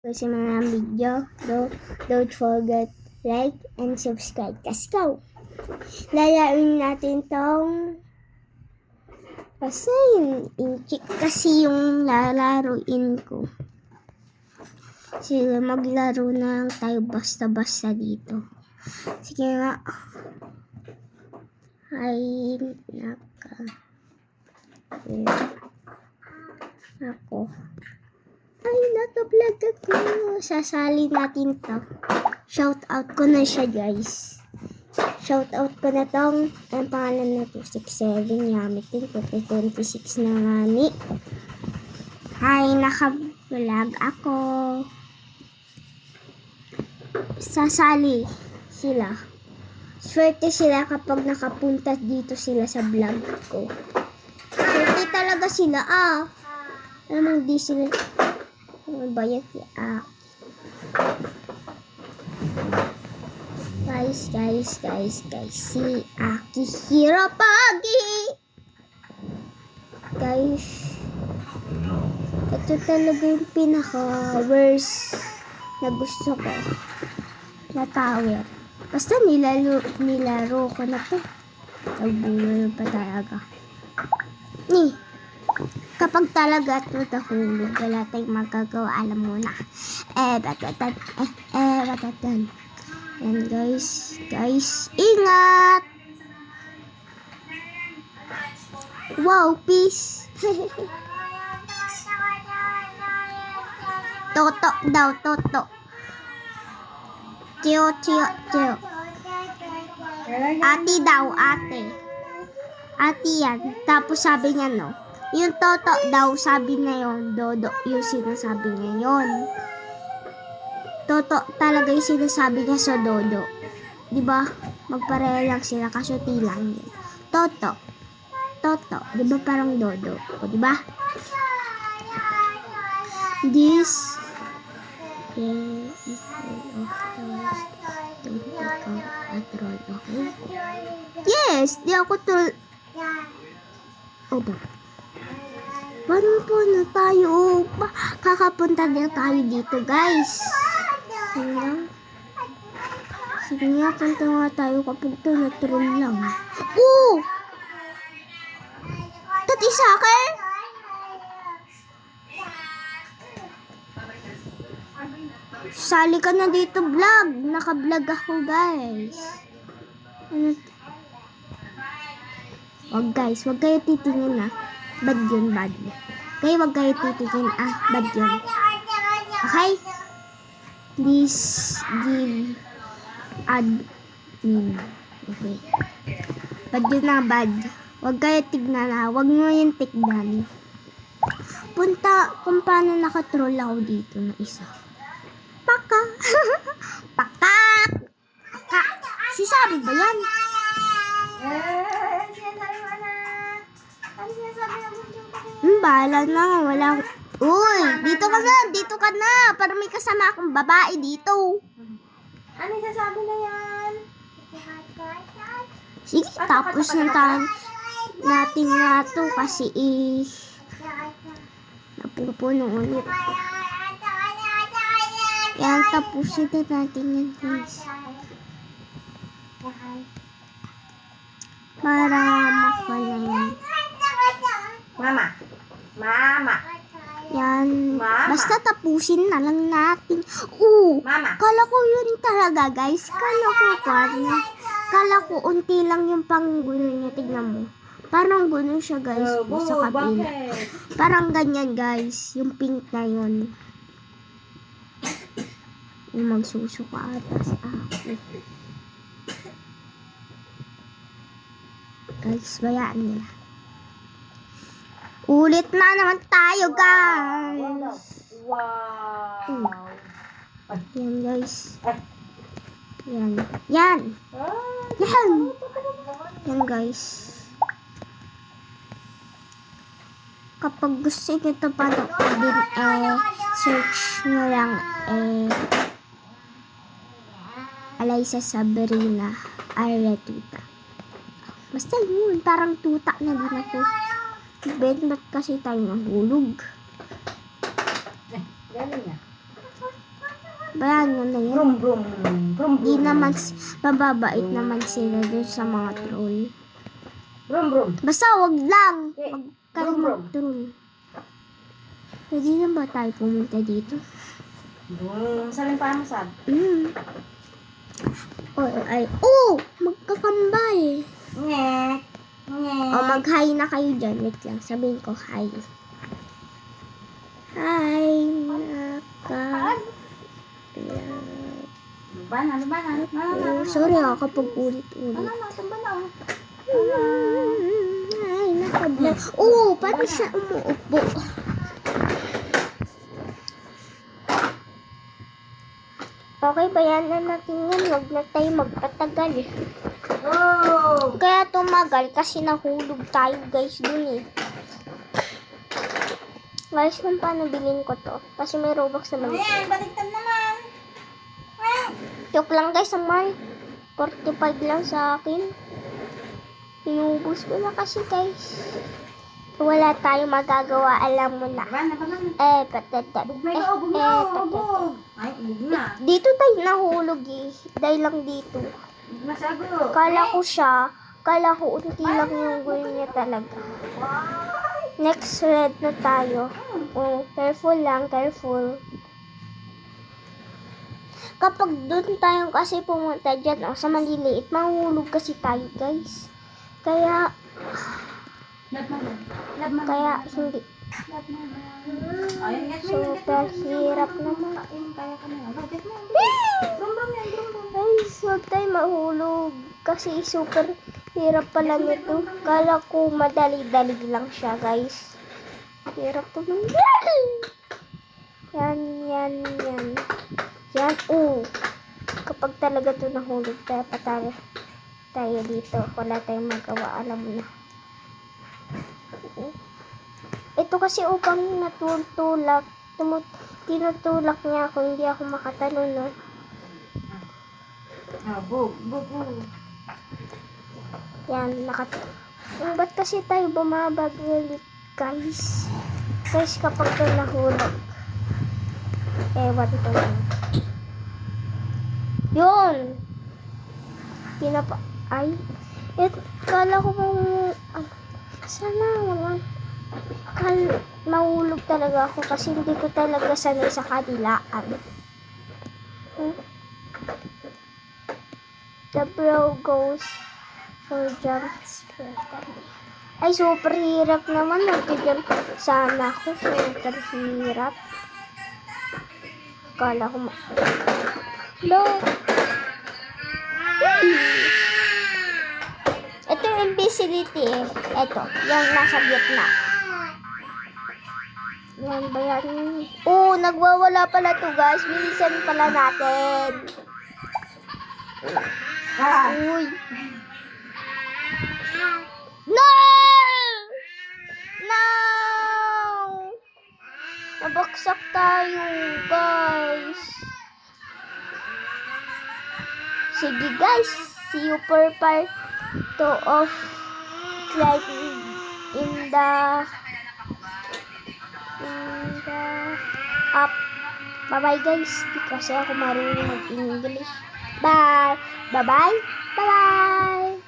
Sa mga video, don't forget like and subscribe. Let's go! Lalaroin natin tong kasi yung lalaruin ko. Sige, maglaro na lang tayo basta-basta dito. Sige nga. Ay, ako. Ay, naka-vlog ako. Sasali natin to. Shout out ko na siya, guys. Shout out ko na tong ang pangalan na 267 Yamitin 26 na ngani. Hi, naka-vlog ako. Sasali sila. Swerte sila kapag nakapunta dito sila sa vlog ko. Swerte talaga sila, Alam di sila bayad guys, si Aki Hirapagi. Guys, ito talaga yung pinaka-worst na gusto ko na tower. Basta nilaro ko na to. Nagbulol pa talaga. Kapag talaga ito nahulog, wala tayong magagawa, alam mo na. Batatan. And guys, ingat! Wow, peace! Toto daw, toto. Tiyo. Ate daw, ate. Ate yan. Tapos sabi niya, no? Yung toto daw, sabi na yung dodo, yung sinasabi niya yun. Toto talaga yung sinasabi niya sa dodo. Diba? Magpareho lang sila, kaso tilang yun. Toto. Diba parang dodo? O diba? This okay? Yes! Di ako ba? Paano po na tayo? Kakapunta na tayo dito, guys. Sige nga, punta nga tayo kapag ito na-troll lang. Tati soccer? Sali ka na dito, vlog. Naka-vlog ako, guys. Wag guys, wag kayo titingin bad yun. Kaya wag kayo titingin bad yun. Okay? Please give admin. Okay. Bad yun bad. Wag kayo tignan wag nyo yung tignan. Punta kung paano nakatroll ako dito na isa. Paka. Sisabi ba yan? Bahala na, wala. Uy, dito ka na. Para may kasama akong babae dito. Ano sasabi na yan? Sige, tapos na natin na to kasi napupuno ulit. Yan, tapusin na natin yan, guys. Para makala yan. Mama. Yan. Mama. Basta tapusin na lang natin. Mama. Kala ko yun talaga, guys. Kala ko unti lang yung panggulo niya. Tignan mo. Parang gulo siya, guys. Sa kabila. Parang ganyan, guys. Yung pink na yun. Yung magsusuka atas guys, bayaan nila. Ulit na naman tayo, guys. Wow. Yan, guys. Yan. Yan, guys. Kapag gusto nyo ito panoodin, search nyo lang, Alaysa Sabrina Arretuta. Basta yun, parang tuta na din ako. Ba't kasi tayo nahulog? Galing na. Bayan mo na yan. Brum, brum. Brum, brum. Di naman, mababait naman sila dun sa mga troll. Brum, brum. Basta wag lang. Okay. Wag kayo Brum, brum. mag-troll. Pwede na ba tayo pumunta dito? Brum. Sabihin pa mo, Sab. Magkakambal. Ngek. Ngek. Mag-hi na kayo dyan. Wait lang, sabihin ko hi. Hi, naka. Bana. Sorry kapag ulit-ulit. Ay, naka-vlog. Pati siya umuupo. Okay, bayanan natin yan. Huwag na tayo magpatagal. Oh! Kaya tumagal kasi nahulog tayo guys dun eh. Guys, kung paano bilhin ko to. Kasi may Robux naman. Ayan, baliktad naman. Joke lang guys, may 45 lang sa akin. Inubos ko na kasi guys. Wala tayong magagawa, alam mo na. Bana. Patata. Bugmay ka, bug na. Bug. Ay, bug na. Dito tayo nahulog eh. Dahil lang dito. Bug na sago. Kala ko unti lang yung goal niya talaga. Next red na tayo. Careful lang, careful. Kapag doon tayo kasi pumunta dyan, sa maliliit, mahulog kasi tayo guys. Kaya hindi. Super hirap naman. Guys, huwag tayo mahulog. Kasi super hirap pala nito. Kala ko madali-dali lang siya, guys. Hirap naman. Yan. Yan, kapag talaga ito nahulog tayo dito. Wala tayong magawa, alam mo na. Ito kasi upang natutulak. Tinutulak niya ako, hindi ako makatalon, no? Bug. Yan, ba't kasi tayo bumabagal, guys? Guys, kapag ito nahulog. Ewan ko lang. Yun! Kala ko bang... Sana naman. Mahulog talaga ako kasi hindi ko talaga sanay sa kabilaan. The bro goes for jumps. Ay, super hirap naman. Nag-jump sana ako. Super hirap. Kala ko Ito yung invisibility eh. Ito, yung nasa gitna. Yan ba yan? Nagwawala pala to guys. Bilisan pala natin. Uy. No! Nabaksak tayo, guys. Sige, guys. See you for part 2 of climbing in the up. Bye-bye, guys. Di kasi ako marunong mag-English. Bye. Bye-bye. Bye-bye.